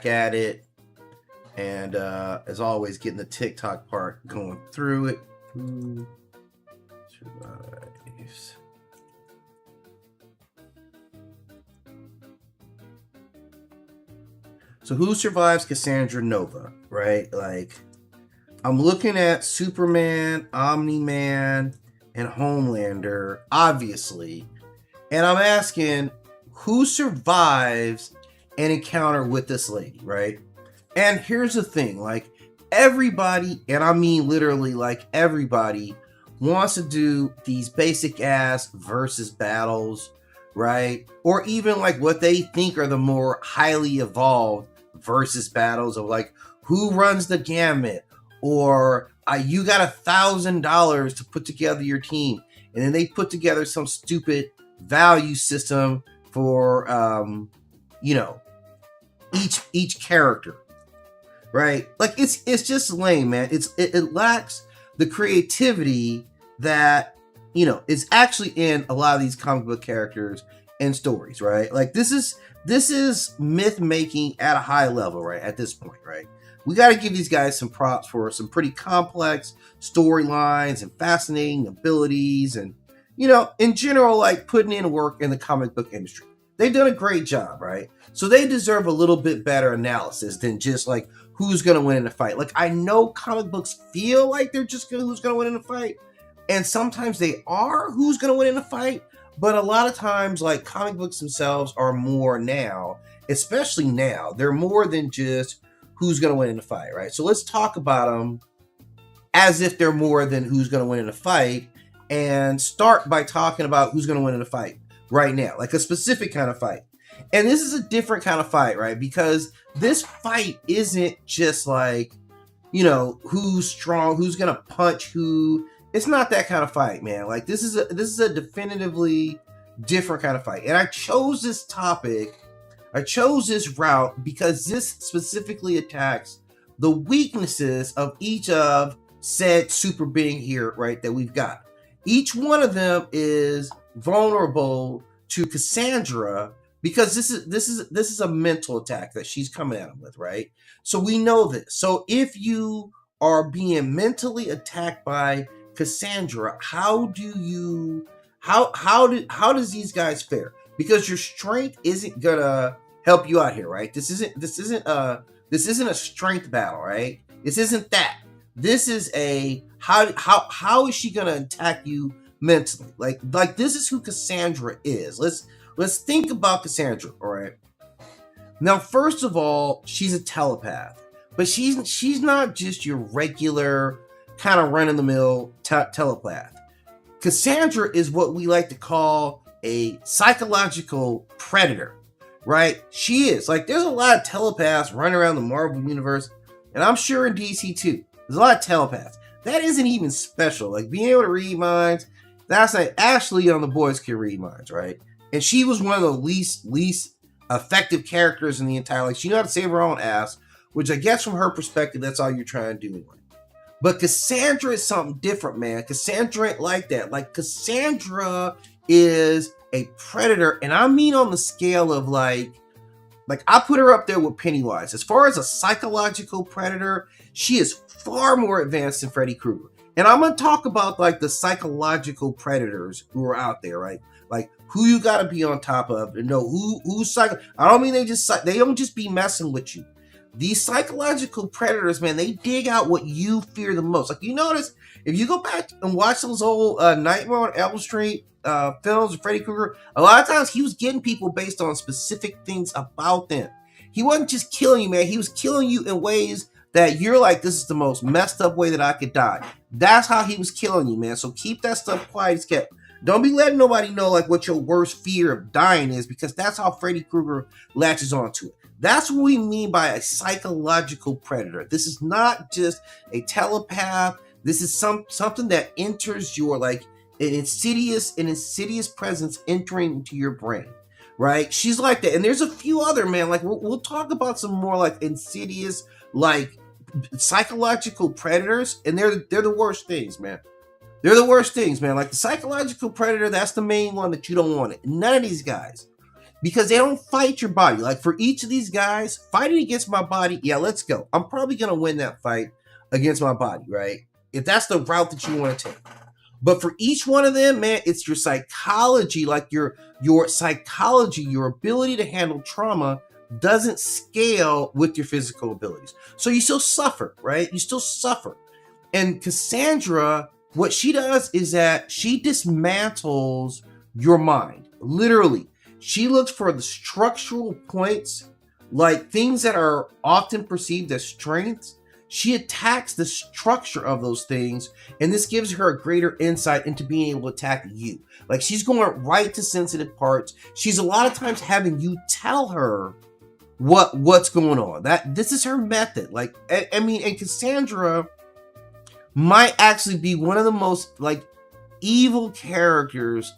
back at it. And as always, getting the TikTok part going through it. Who survives? So who survives Cassandra Nova, right? Like, I'm looking at Superman, Omni-Man, and Homelander, obviously. And I'm asking, who survives an encounter with this lady, right? And here's the thing, like, everybody, and I mean literally like everybody, wants to do these basic ass versus battles, right? Or even like what they think are the more highly evolved versus battles of like, who runs the gamut? Or you got $1,000 to put together your team. And then they put together some stupid value system for, each character. Right? Like it's just lame, man. It lacks the creativity that, is actually in a lot of these comic book characters and stories, right? Like this is myth making at a high level, right? At this point, right? We got to give these guys some props for some pretty complex storylines and fascinating abilities and, in general, like putting in work in the comic book industry. They've done a great job, right? So they deserve a little bit better analysis than just like who's going to win in a fight. Like, I know comic books feel like they're just who's going to win in a fight. And sometimes they are who's going to win in a fight. But a lot of times, like, comic books themselves are more now, especially now, they're more than just who's going to win in a fight, right? So let's talk about them as if they're more than who's going to win in a fight and start by talking about who's going to win in a fight right now, like a specific kind of fight. And this is a different kind of fight, right? Because this fight isn't just like, who's strong, who's gonna punch who. It's not that kind of fight, man. Like this is a definitively different kind of fight. And I chose this topic, I chose this route because this specifically attacks the weaknesses of each of said super being here, right? That we've got. Each one of them is vulnerable to Cassandra. Because this is a mental attack that she's coming at him with, right? So we know this. So if you are being mentally attacked by Cassandra, how does these guys fare? Because your strength isn't gonna help you out here, right? This isn't a strength battle, right? This isn't that. This is a how is she gonna attack you mentally? Like this is who Cassandra is. Let's think about Cassandra, all right? Now, first of all, she's a telepath, but she's not just your regular kind of run-of-the-mill telepath. Cassandra is what we like to call a psychological predator, right? She is. Like, there's a lot of telepaths running around the Marvel universe, and I'm sure in DC too. There's a lot of telepaths. That isn't even special. Like, being able to read minds, that's like Ashley on The Boys can read minds, right? And she was one of the least effective characters in the entire, like, she knew how to save her own ass, which I guess from her perspective, that's all you're trying to do anyway. But Cassandra is something different, man. Cassandra ain't like that. Like, Cassandra is a predator, and I mean on the scale of like I put her up there with Pennywise. As far as a psychological predator, she is far more advanced than Freddy Krueger. And I'm going to talk about like the psychological predators who are out there, right? Like who you got to be on top of to know who's psycho. I don't mean they don't just be messing with you. These psychological predators, man, they dig out what you fear the most. Like, you notice if you go back and watch those old Nightmare on Elm Street films of Freddy Krueger, a lot of times he was getting people based on specific things about them. He wasn't just killing you, man. He was killing you in ways that you're like, this is the most messed up way that I could die. That's how he was killing you, man. So keep that stuff quiet as kept. Don't be letting nobody know like what your worst fear of dying is, because that's how Freddy Krueger latches onto it. That's what we mean by a psychological predator. This is not just a telepath. This is something that enters your like an insidious presence entering into your brain, right? She's like that, and there's a few other, man. Like we'll talk about some more like insidious, like psychological predators, and they're the worst things, man. They're the worst things, man. Like the psychological predator, that's the main one that you don't want. None of these guys. because they don't fight your body. Like for each of these guys, fighting against my body, yeah, let's go. I'm probably gonna win that fight against my body, right? If that's the route that you want to take. But for each one of them, man, it's your psychology, like your psychology, your ability to handle trauma doesn't scale with your physical abilities. So you still suffer, right? You still suffer. And Cassandra, what she does is that she dismantles your mind. Literally, she looks for the structural points, like things that are often perceived as strengths. She attacks the structure of those things, and this gives her a greater insight into being able to attack you. Like she's going right to sensitive parts. She's a lot of times having you tell her what's going on. That this is her method. Like I mean, and Cassandra might actually be one of the most like evil characters,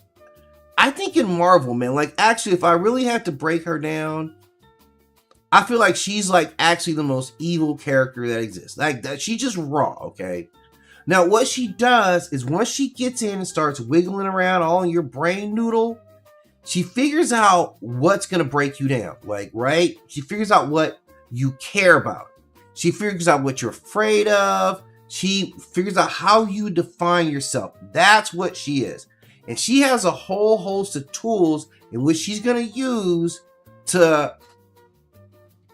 I think, in Marvel, man. Like actually, if I really had to break her down, I feel like she's like actually the most evil character that exists. Like that, she's just raw, okay? Now, what she does is once she gets in and starts wiggling around all in your brain noodle, she figures out what's gonna break you down. Like, right? She figures out what you care about. She figures out what you're afraid of. She figures out how you define yourself. That's what she is. And she has a whole host of tools in which she's gonna use to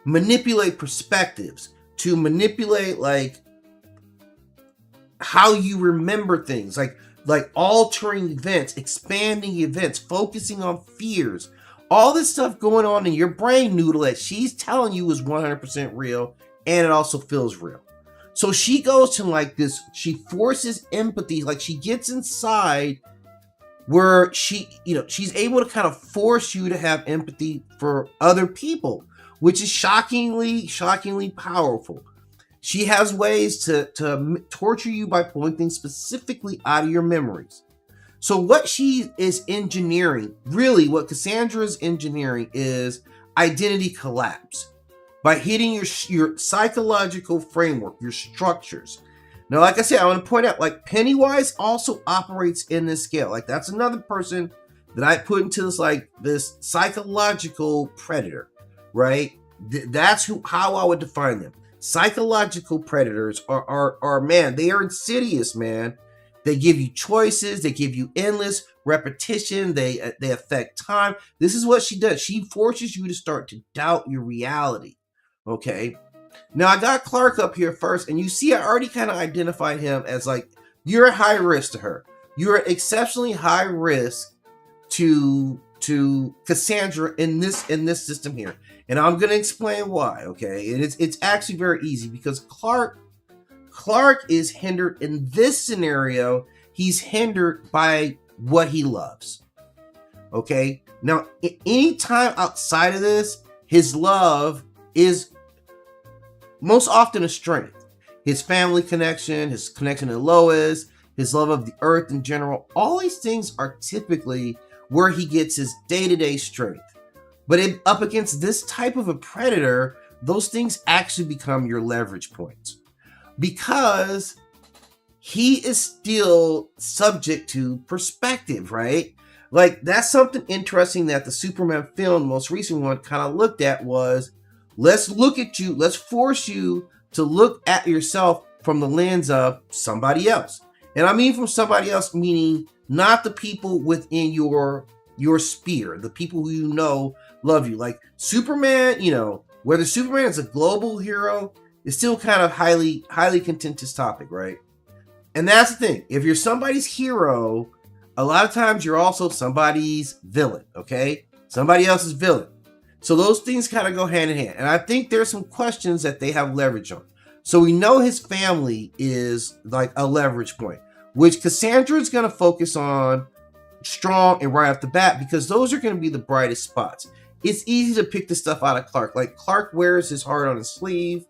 manipulate perspectives, to manipulate like how you remember things, like altering events, expanding events, focusing on fears, all this stuff going on in your brain noodle that she's telling you is 100% real, and it also feels real. So she goes to like this, she forces empathy, like she gets inside where she, she's able to kind of force you to have empathy for other people, which is shockingly powerful. She has ways to torture you by pulling things specifically out of your memories. So what she is engineering, really what Cassandra is engineering, is identity collapse by hitting your psychological framework, your structures. Now, like I said, I want to point out, like Pennywise also operates in this scale. Like that's another person that I put into this psychological predator. Right? That's how I would define them. Psychological predators are man, they are insidious, man. They give you choices, they give you endless repetition, they affect time. This is what she does. She forces you to start to doubt your reality. Okay? Now I got Clark up here first, and you see I already kind of identified him as like, you're at high risk to her. You're at exceptionally high risk to Cassandra in this system here. And I'm going to explain why, okay? And it's actually very easy because Clark is hindered in this scenario. He's hindered by what he loves, okay? Now, any time outside of this, his love is most often a strength. His family connection, his connection to Lois, his love of the earth in general, all these things are typically where he gets his day-to-day strength. But up against this type of a predator, those things actually become your leverage points because he is still subject to perspective, right? Like that's something interesting that the Superman film, most recent one, kind of looked at was, let's look at you, let's force you to look at yourself from the lens of somebody else. And I mean from somebody else, meaning not the people within your sphere, the people who you know love you. Like Superman, whether Superman is a global hero is still kind of highly contentious topic, right? And that's the thing. If you're somebody's hero, a lot of times you're also somebody's villain, okay? Somebody else's villain. So those things kind of go hand in hand. And I think there's some questions that they have leverage on. So we know his family is like a leverage point, which Cassandra is going to focus on strong and right off the bat because those are going to be the brightest spots. It's easy to pick the stuff out of Clark. Like Clark wears his heart on his sleeve,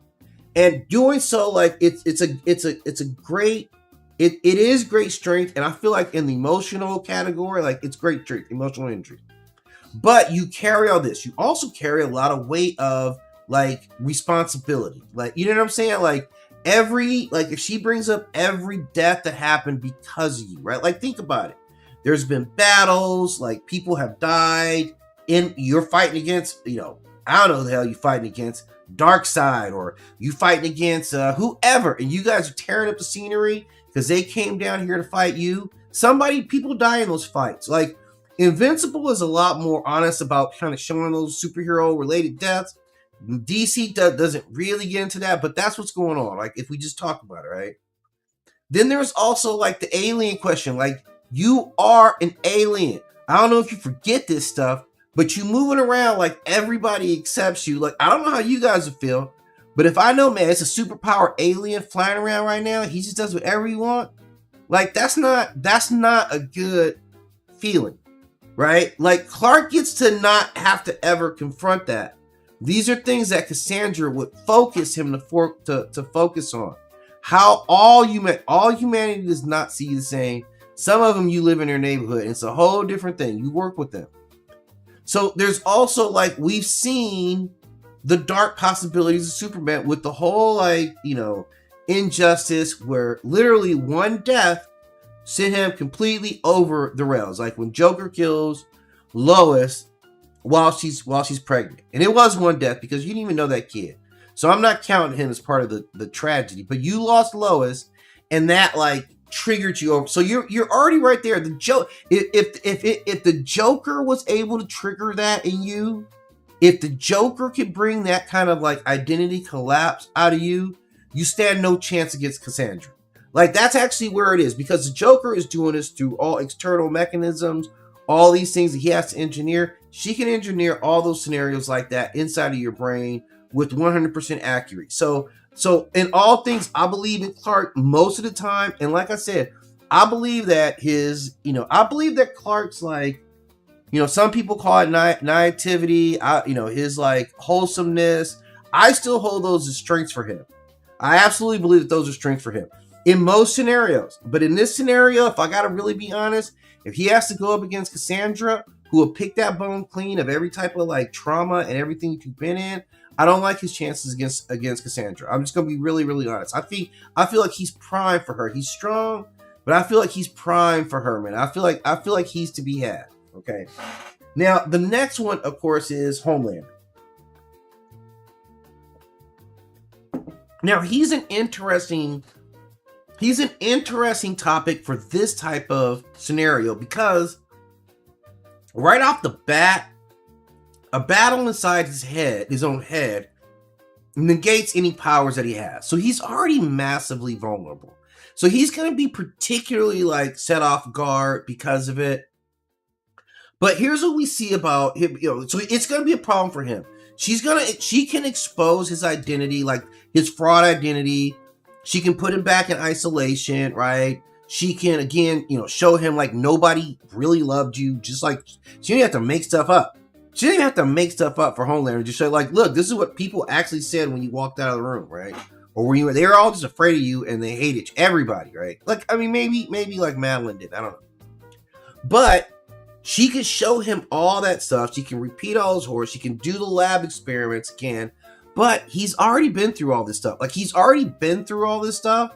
and doing so, like it is great strength. And I feel like in the emotional category, like it's great strength, emotional injury. But you carry all this. You also carry a lot of weight of like responsibility. Like, you know what I'm saying? Like if she brings up every death that happened because of you, right? Like think about it. There's been battles, like people have died. you're fighting against, I don't know who the hell you fighting against, Dark Side, or you fighting against whoever, and you guys are tearing up the scenery because they came down here to fight you. People die in those fights. Like, Invincible is a lot more honest about kind of showing those superhero related deaths. DC doesn't really get into that, but that's what's going on. Like, if we just talk about it, right? Then there's also like the alien question. Like, you are an alien. I don't know if you forget this stuff, but you moving around like everybody accepts you. Like, I don't know how you guys would feel, but if I know, man, it's a superpower alien flying around right now, he just does whatever he wants. Like, that's not a good feeling, right? Like, Clark gets to not have to ever confront that. These are things that Cassandra would focus him to focus on. How all humanity does not see you the same. Some of them, you live in their neighborhood. It's a whole different thing. You work with them. So there's also, like, we've seen the dark possibilities of Superman with the whole, like, injustice, where literally one death sent him completely over the rails. Like when Joker kills Lois while she's pregnant. And it was one death because you didn't even know that kid. So I'm not counting him as part of the tragedy. But you lost Lois, and that, like, triggered you over. So you're already right there. The joke, if the Joker was able to trigger that in you, if the Joker could bring that kind of, like, identity collapse out of you, you stand no chance against Cassandra. Like, that's actually where it is, because the Joker is doing this through all external mechanisms, all these things that he has to engineer. She can engineer all those scenarios like that inside of your brain with 100% accuracy. So in all things, I believe in Clark most of the time. And like I said, I believe that Clark's, like, some people call it naivety, his, like, wholesomeness. I still hold those as strengths for him. I absolutely believe that those are strengths for him in most scenarios. But in this scenario, if I got to really be honest, if he has to go up against Cassandra, who will pick that bone clean of every type of, like, trauma and everything you've been in, I don't like his chances against Cassandra. I'm just gonna be really, really honest. I feel like he's primed for her. He's strong, but I feel like he's primed for her, man. I feel like he's to be had. Okay. Now the next one, of course, is Homelander. Now he's an interesting topic for this type of scenario, because right off the bat, a battle inside his own head, negates any powers that he has. So he's already massively vulnerable. So he's going to be particularly, like, set off guard because of it. But here's what we see about him. So it's going to be a problem for him. She can expose his identity, like his fraud identity. She can put him back in isolation, right? She can, again, show him, like, nobody really loved you. Just, like, she didn't have to make stuff up. She didn't have to make stuff up for Homelander. Just say, like, look, this is what people actually said when you walked out of the room, right? Or when they were all just afraid of you and they hated you. Everybody, right? Like, I mean, maybe like Madeline did. I don't know. But she can show him all that stuff. She can repeat all his horrors. She can do the lab experiments again. But he's already been through all this stuff. Like, he's already been through all this stuff.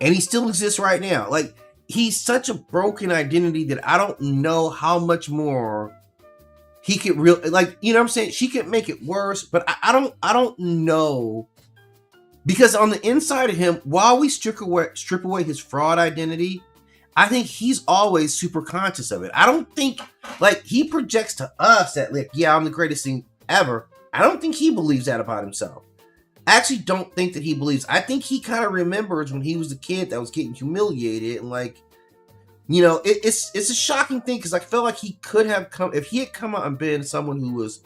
And he still exists right now. Like, he's such a broken identity that I don't know how much more he could really, like, you know what I'm saying? She could make it worse, but I don't know. Because on the inside of him, while we strip away his fraud identity, I think he's always super conscious of it. I don't think, like, he projects to us that, like, yeah, I'm the greatest thing ever. I don't think he believes that about himself. I actually don't think that he believes. I think he kind of remembers when he was a kid that was getting humiliated, and, like, it's a shocking thing, because I felt like he could have if he had come out and been someone who was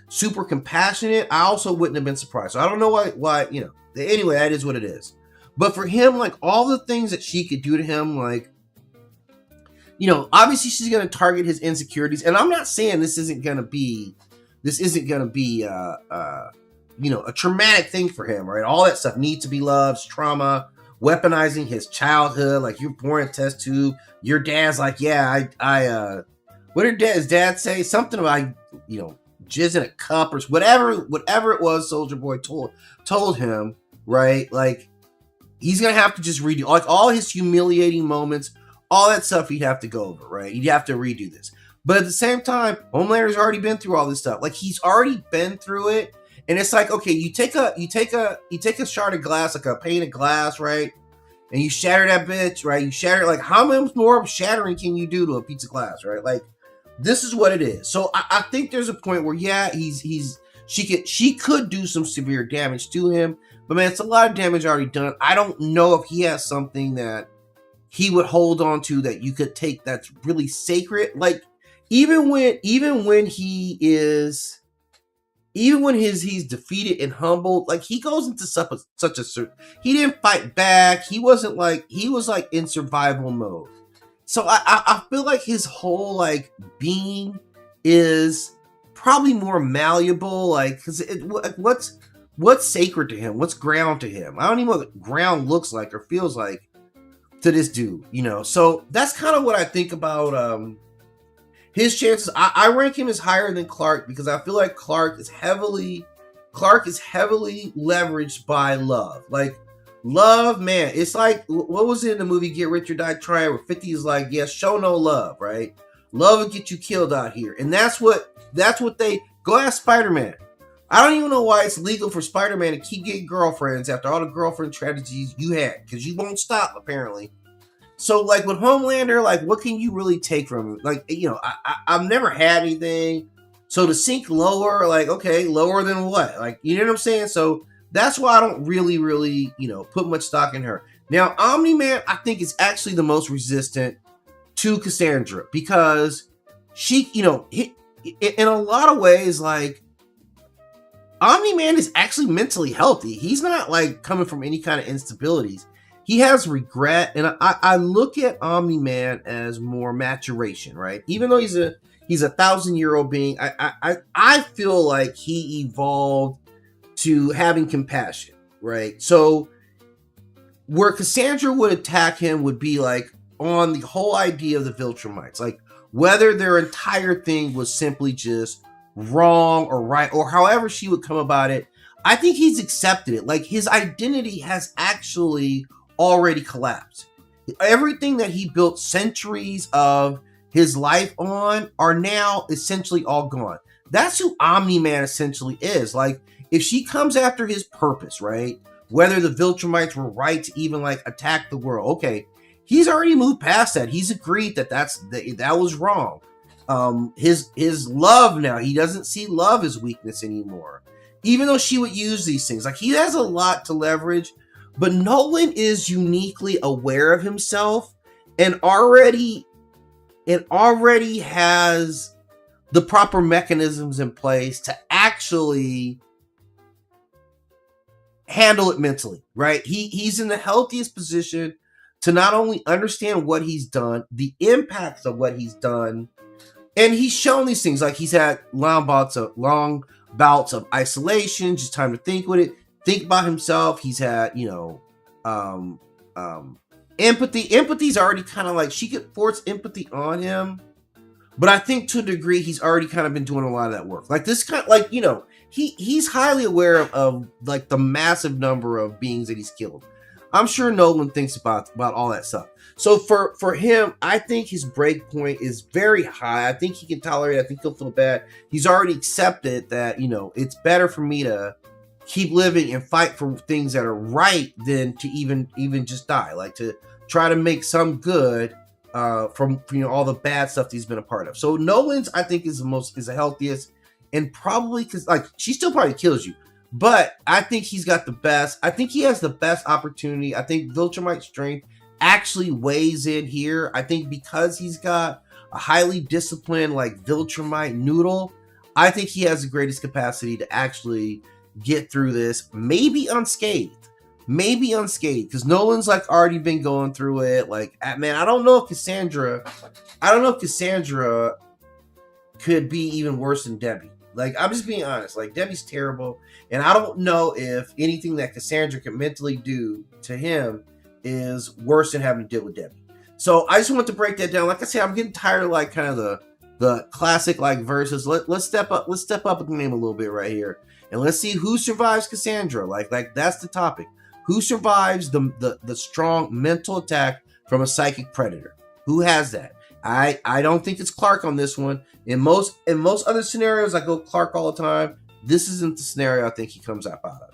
super compassionate, I also wouldn't have been surprised. So I don't know why, anyway, that is what it is. But for him, like, all the things that she could do to him, like, obviously she's going to target his insecurities. And I'm not saying this isn't going to be a traumatic thing for him, right? All that stuff needs to be loved, trauma, weaponizing his childhood, like, you're born in a test tube. Your dad's like, yeah, what did his dad say? Something about, jizz in a cup or whatever it was Soldier Boy told him, right? Like, he's going to have to just redo, like, all his humiliating moments, all that stuff he'd have to go over, right? He'd have to redo this. But at the same time, Homelander's already been through all this stuff. Like, he's already been through it. And it's like, okay, you take a shard of glass, like a pane of glass, right? And you shatter that bitch, right? You shatter it. Like, how much more shattering can you do to a piece of glass, right? Like, this is what it is. So I think there's a point where, yeah, she could do some severe damage to him, but man, it's a lot of damage already done. I don't know if he has something that he would hold on to that you could take that's really sacred. Like, even when he's defeated and humbled, like, he goes into such a he didn't fight back. He was like in survival mode. So I feel like his whole like being is probably more malleable, like, because what's sacred to him? What's ground to him? I don't even know what ground looks like or feels like to this dude, you know. So that's kind of what I think about his chances. I rank him as higher than Clark because I feel like Clark is heavily leveraged by love. Like, love, man, it's like, what was it in the movie Get Rich or Die Trying, where 50 is like, yeah, show no love, right? Love will get you killed out here. And that's what they go ask Spider-Man. I don't even know why it's legal for Spider-Man to keep getting girlfriends after all the girlfriend tragedies you had, because you won't stop, apparently. So, like, with Homelander, like, what can you really take from him? Like, you know, I've never had anything. So to sink lower, like, okay, lower than what? Like, you know what I'm saying? So that's why I don't really, you know, put much stock in her. Now, Omni-Man, I think, is actually the most resistant to Cassandra because she, you know, in a lot of ways, like, Omni-Man is actually mentally healthy. He's not, like, coming from any kind of instabilities. He has regret, and I look at Omni-Man as more maturation, right? Even though he's a 1,000-year-old being, I feel like he evolved to having compassion, right? So where Cassandra would attack him would be like on the whole idea of the Viltrumites, like whether their entire thing was simply just wrong or right, or however she would come about it. I think he's accepted it. Like, his identity has actually already collapsed. Everything that he built centuries of his life on are now essentially all gone. That's who Omni-Man essentially is. Like, if she comes after his purpose, right? Whether the Viltrumites were right to even like attack the world, okay, he's already moved past that. He's agreed that that was wrong. His love now, he doesn't see love as weakness anymore. Even though she would use these things, like, he has a lot to leverage. But Nolan is uniquely aware of himself and already has the proper mechanisms in place to actually handle it mentally, right? He's in the healthiest position to not only understand what he's done, the impacts of what he's done, and he's shown these things. Like, he's had long bouts of isolation, just time to think about himself. He's had, you know, empathy. Empathy's already kind of like, she could force empathy on him, but I think to a degree he's already kind of been doing a lot of that work. Like, this kind of, like, you know, he's highly aware of like the massive number of beings that he's killed. I'm sure Nolan thinks about all that stuff. So for him, I think his break point is very high. I think he can tolerate it. I think he'll feel bad. He's already accepted that, you know, it's better for me to keep living and fight for things that are right than to even just die. Like, to try to make some good from, you know, all the bad stuff that he's been a part of. So Nolan's, I think, is the healthiest, and probably because, like, she still probably kills you, but I think he's got the best. I think he has the best opportunity. I think Viltrumite strength actually weighs in here. I think because he's got a highly disciplined, like, Viltrumite noodle, I think he has the greatest capacity to actually get through this, maybe unscathed, because Nolan's, like, already been going through it. Like, man, I don't know if Cassandra could be even worse than Debbie. Like, I'm just being honest. Like, Debbie's terrible, and I don't know if anything that Cassandra can mentally do to him is worse than having to deal with Debbie. So I just want to break that down. Like I said, I'm getting tired of, like, kind of the classic, like, verses. Let's step up the game a little bit right here, and let's see who survives Cassandra. Like that's the topic. Who survives the strong mental attack from a psychic predator? Who has that? I don't think it's Clark on this one. In most other scenarios, I go Clark all the time. This isn't the scenario I think he comes up out of.